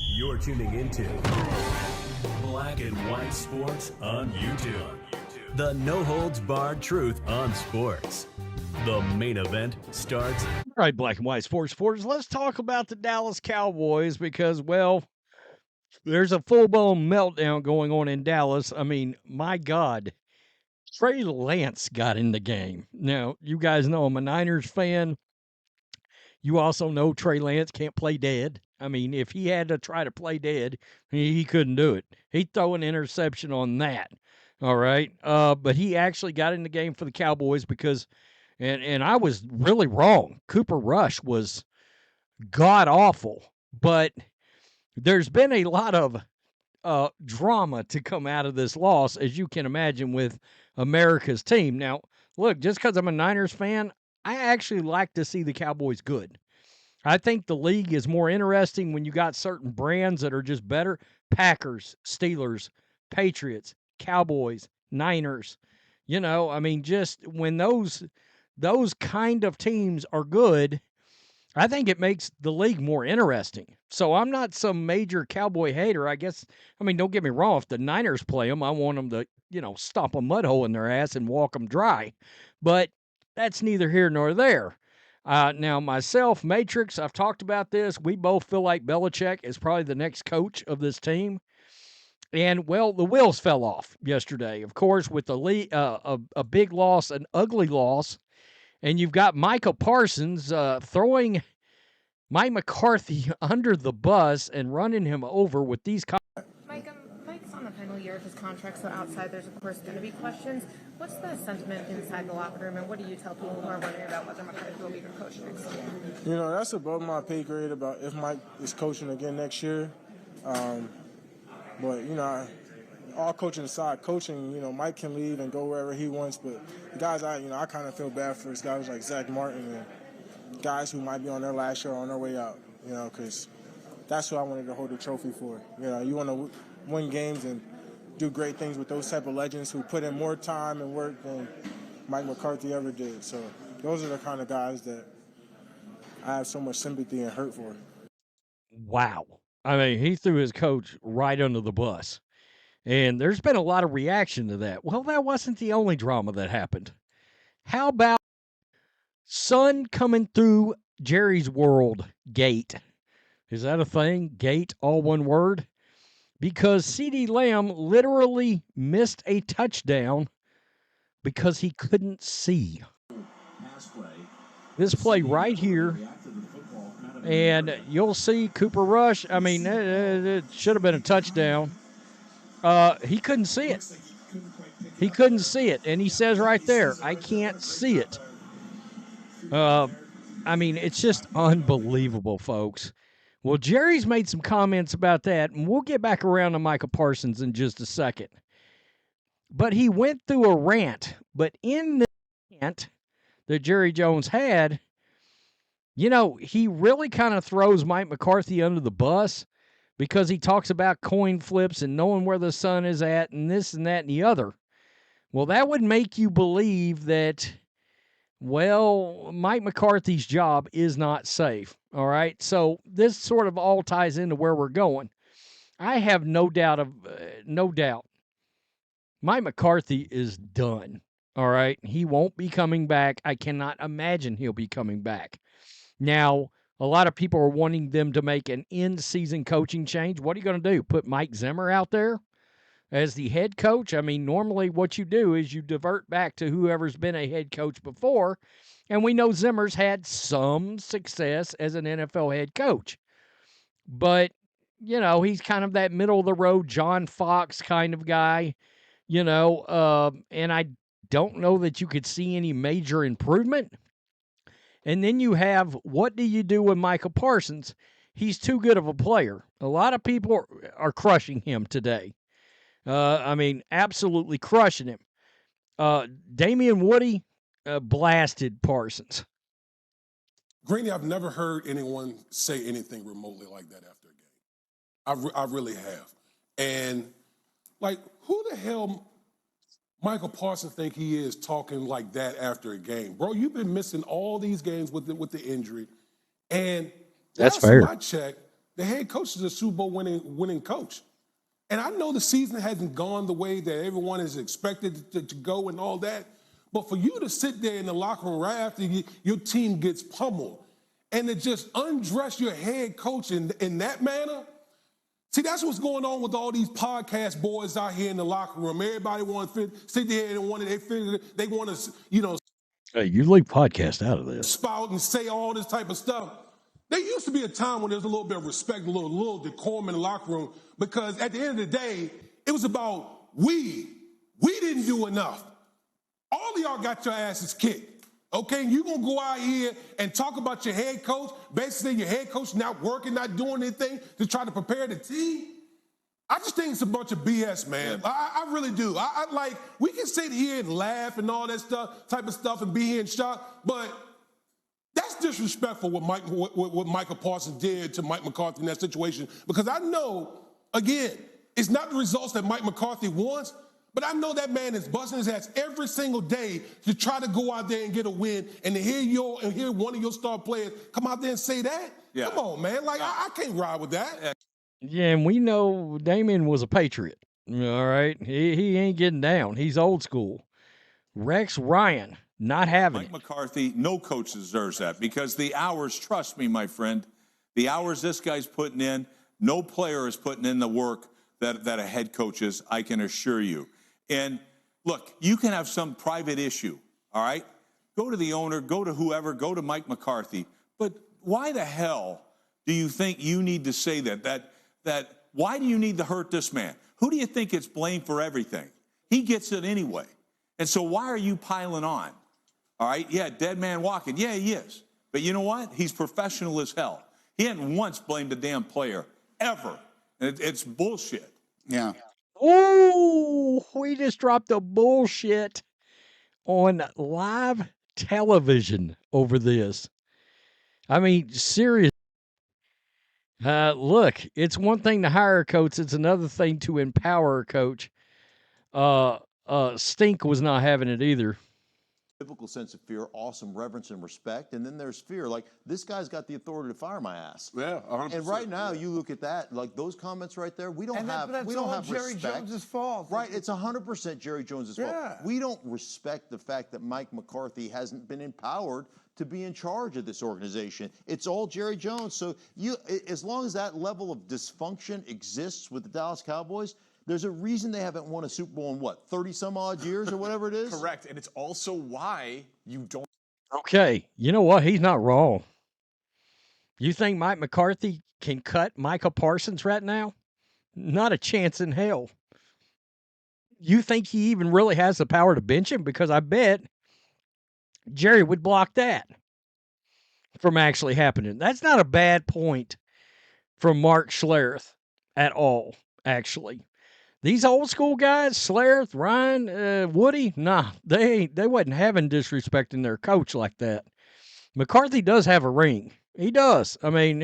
You're tuning into Black and White Sports on YouTube. The no-holds-barred truth on sports. The main event starts. All right, Black and White Sports supporters, let's talk about the Dallas Cowboys because, well, there's a full-blown meltdown going on in Dallas. I mean, my God, Trey Lance got in the game. Now, you guys know I'm a Niners fan. You also know Trey Lance can't play dead. I mean, if he had to try to play dead, he couldn't do it. He'd throw an interception on that. All right. But he actually got in the game for the Cowboys because, and I was really wrong. Cooper Rush was god awful, but there's been a lot of drama to come out of this loss, as you can imagine, with America's team. Now, look, just because I'm a Niners fan, I actually like to see the Cowboys good. I think the league is more interesting when you got certain brands that are just better. Packers, Steelers, Patriots, Cowboys, Niners. You know, I mean, just when those kind of teams are good, I think it makes the league more interesting. So I'm not some major Cowboy hater. I guess, I mean, don't get me wrong. If the Niners play them, I want them to, stomp a mud hole in their ass and walk them dry. But that's neither here nor there. Now, myself, Matrix, I've talked about this. We both feel like Belichick is probably the next coach of this team. And, well, the wheels fell off yesterday, of course, with a big loss, an ugly loss. And you've got Micah Parsons throwing Mike McCarthy under the bus and running him over with these. Mike's on the final year of his contract, so outside there's, of course, going to be questions. What's the sentiment inside the locker room, and what do you tell people who are wondering about whether McCarthy will be your coach next year? That's above my pay grade about if Mike is coaching again next year. But, all coaching aside, Mike can leave and go wherever he wants. But the guys, I kind of feel bad for guys like Zach Martin and guys who might be on their last year on their way out, because that's who I wanted to hold the trophy for. You want to win games and do great things with those type of legends who put in more time and work than Mike McCarthy ever did. So those are the kind of guys that I have so much sympathy and hurt for. Wow. I mean, he threw his coach right under the bus. And there's been a lot of reaction to that. Well, that wasn't the only drama that happened. How about sun coming through Jerry's World gate? Is that a thing? Gate, all one word? Because CeeDee Lamb literally missed a touchdown because he couldn't see. This play right here, and you'll see Cooper Rush. I mean, it should have been a touchdown. He couldn't see it. He couldn't see it. And he says right there, I can't see it. I mean, it's just unbelievable, folks. Well, Jerry's made some comments about that, and we'll get back around to Micah Parsons in just a second. But he went through a rant. But in the rant that Jerry Jones had, he really kind of throws Mike McCarthy under the bus because he talks about coin flips and knowing where the sun is at and this and that and the other. Well, that would make you believe that, well, Mike McCarthy's job is not safe, all right? So this sort of all ties into where we're going. I have no doubt. Mike McCarthy is done, all right? He won't be coming back. I cannot imagine he'll be coming back. Now, a lot of people are wanting them to make an in-season coaching change. What are you going to do? Put Mike Zimmer out there as the head coach? I mean, normally what you do is you divert back to whoever's been a head coach before, and we know Zimmer's had some success as an NFL head coach. But, he's kind of that middle-of-the-road John Fox kind of guy, and I don't know that you could see any major improvement. And then you have, what do you do with Micah Parsons? He's too good of a player. A lot of people are crushing him today. Absolutely crushing him. Damian Woody blasted Parsons. Greeny, I've never heard anyone say anything remotely like that after a game. I really have. And, who the hell Michael Parsons think he is talking like that after a game? Bro, you've been missing all these games with the injury, and That's last fair. time I checked, the head coach is a Super Bowl winning coach. And I know the season hasn't gone the way that everyone is expected to go and all that. But for you to sit there in the locker room right after your team gets pummeled and to just undress your head coach in that manner, see, that's what's going on with all these podcast boys out here in the locker room. Everybody wants to sit there and they want to, Hey, you leave podcast out of this. spout and say all this type of stuff. There used to be a time when there was a little bit of respect, a little decorum in the locker room, because at the end of the day, it was about we didn't do enough. All of y'all got your asses kicked. Okay, and you're gonna go out here and talk about your head coach, basically your head coach not working, not doing anything to try to prepare the team. I just think it's a bunch of BS, man. I really do. I like, we can sit here and laugh and all that type of stuff and be here in shock, but that's disrespectful what Micah Parsons did to Mike McCarthy in that situation, because I know, again, it's not the results that Mike McCarthy wants, but I know that man is busting his ass every single day to try to go out there and get a win, and to hear one of your star players come out there and say that. Yeah. Come on, man. Like, I can't ride with that. Yeah, and we know Damon was a Patriot. All right, he ain't getting down. He's old school. Rex Ryan not having Mike it. McCarthy, no coach deserves that, because the hours, trust me, my friend, the hours this guy's putting in, no player is putting in the work that a head coach is, I can assure you. And look, you can have some private issue, all right? Go to the owner, go to whoever, go to Mike McCarthy. But why the hell do you think you need to say that why do you need to hurt this man? Who do you think gets blamed for everything? He gets it anyway. And so why are you piling on? All right, yeah, dead man walking. Yeah, he is. But you know what? He's professional as hell. He hadn't once blamed a damn player, ever. It's bullshit. Yeah. Oh, we just dropped the bullshit on live television over this. I mean, seriously. Look, it's one thing to hire a coach. It's another thing to empower a coach. Stink was not having it either. Biblical sense of fear, awesome reverence and respect, and then there's fear. Like, this guy's got the authority to fire my ass. Yeah, 100%. And right now, you look at that, like those comments right there. We don't have Jerry respect. Jones's fault. Right, it's 100% Jerry Jones's fault. Yeah. We don't respect the fact that Mike McCarthy hasn't been empowered to be in charge of this organization. It's all Jerry Jones. So as long as that level of dysfunction exists with the Dallas Cowboys, there's a reason they haven't won a Super Bowl in, what, 30-some-odd years or whatever it is? Correct, and it's also why you don't. Okay, you know what? He's not wrong. You think Mike McCarthy can cut Micah Parsons right now? Not a chance in hell. You think he even really has the power to bench him? Because I bet Jerry would block that from actually happening. That's not a bad point from Mark Schlereth at all, actually. These old school guys, Schlereth, Ryan, Woody, nah, they wasn't having disrespecting their coach like that. McCarthy does have a ring. He does. I mean,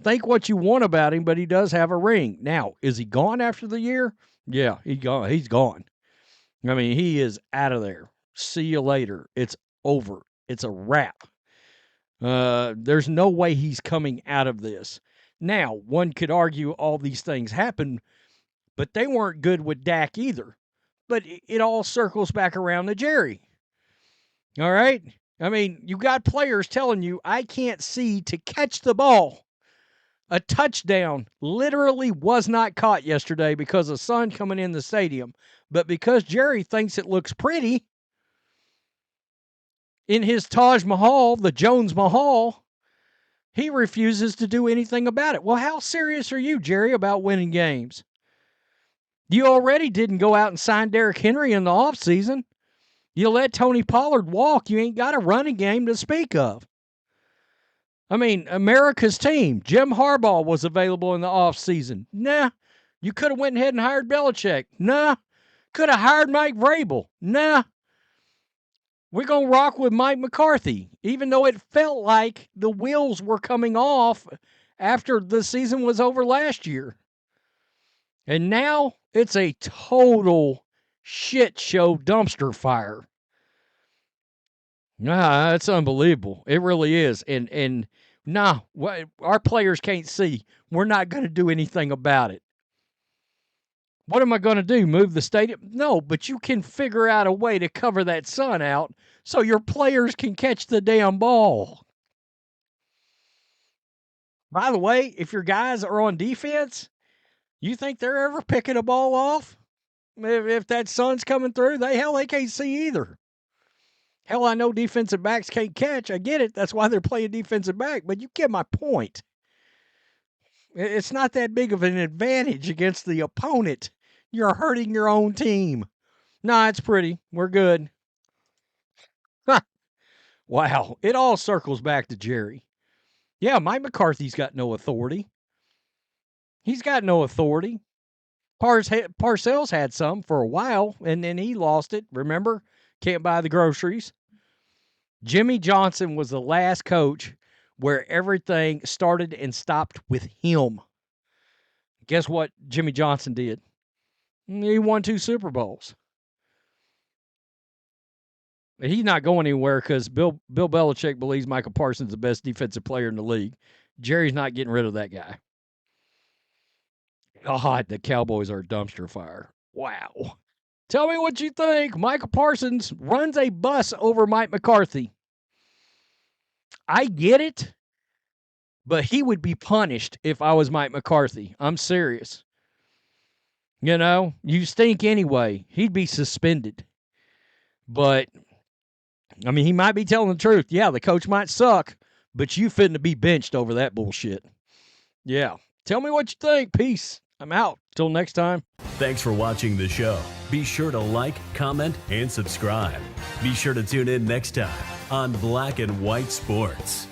think what you want about him, but he does have a ring. Now, is he gone after the year? Yeah, he's gone. I mean, he is out of there. See you later. It's over. It's a wrap. There's no way he's coming out of this. Now, one could argue all these things happen, but they weren't good with Dak either. But it all circles back around to Jerry. All right? I mean, you got players telling you, I can't see to catch the ball. A touchdown literally was not caught yesterday because of sun coming in the stadium. But because Jerry thinks it looks pretty in his Taj Mahal, the Jones Mahal, he refuses to do anything about it. Well, how serious are you, Jerry, about winning games? You already didn't go out and sign Derrick Henry in the offseason. You let Tony Pollard walk. You ain't got a running game to speak of. I mean, America's team, Jim Harbaugh was available in the offseason. Nah. You could have went ahead and hired Belichick. Nah. Could have hired Mike Vrabel. Nah. We're going to rock with Mike McCarthy, even though it felt like the wheels were coming off after the season was over last year. And now it's a total shit show dumpster fire. It's unbelievable. It really is. And Nah, our players can't see. We're not going to do anything about it. What am I going to do? Move the stadium? No, but you can figure out a way to cover that sun out so your players can catch the damn ball. By the way, if your guys are on defense, you think they're ever picking a ball off? If that sun's coming through, they can't see either. Hell, I know defensive backs can't catch. I get it. That's why they're playing defensive back. But you get my point. It's not that big of an advantage against the opponent. You're hurting your own team. Nah, it's pretty. We're good. Huh. Wow. It all circles back to Jerry. Yeah, Mike McCarthy's got no authority. He's got no authority. Parcells had some for a while, and then he lost it. Remember? Can't buy the groceries. Jimmy Johnson was the last coach where everything started and stopped with him. Guess what Jimmy Johnson did? He won 2 Super Bowls. He's not going anywhere because Bill Belichick believes Micah Parsons is the best defensive player in the league. Jerry's not getting rid of that guy. God, the Cowboys are a dumpster fire. Wow. Tell me what you think. Micah Parsons runs a bus over Mike McCarthy. I get it, but he would be punished if I was Mike McCarthy. I'm serious. You know, you stink anyway. He'd be suspended. But, I mean, he might be telling the truth. Yeah, the coach might suck, but you fitting to be benched over that bullshit. Yeah. Tell me what you think. Peace. I'm out. Till next time. Thanks for watching the show. Be sure to like, comment, and subscribe. Be sure to tune in next time on Black and White Sports.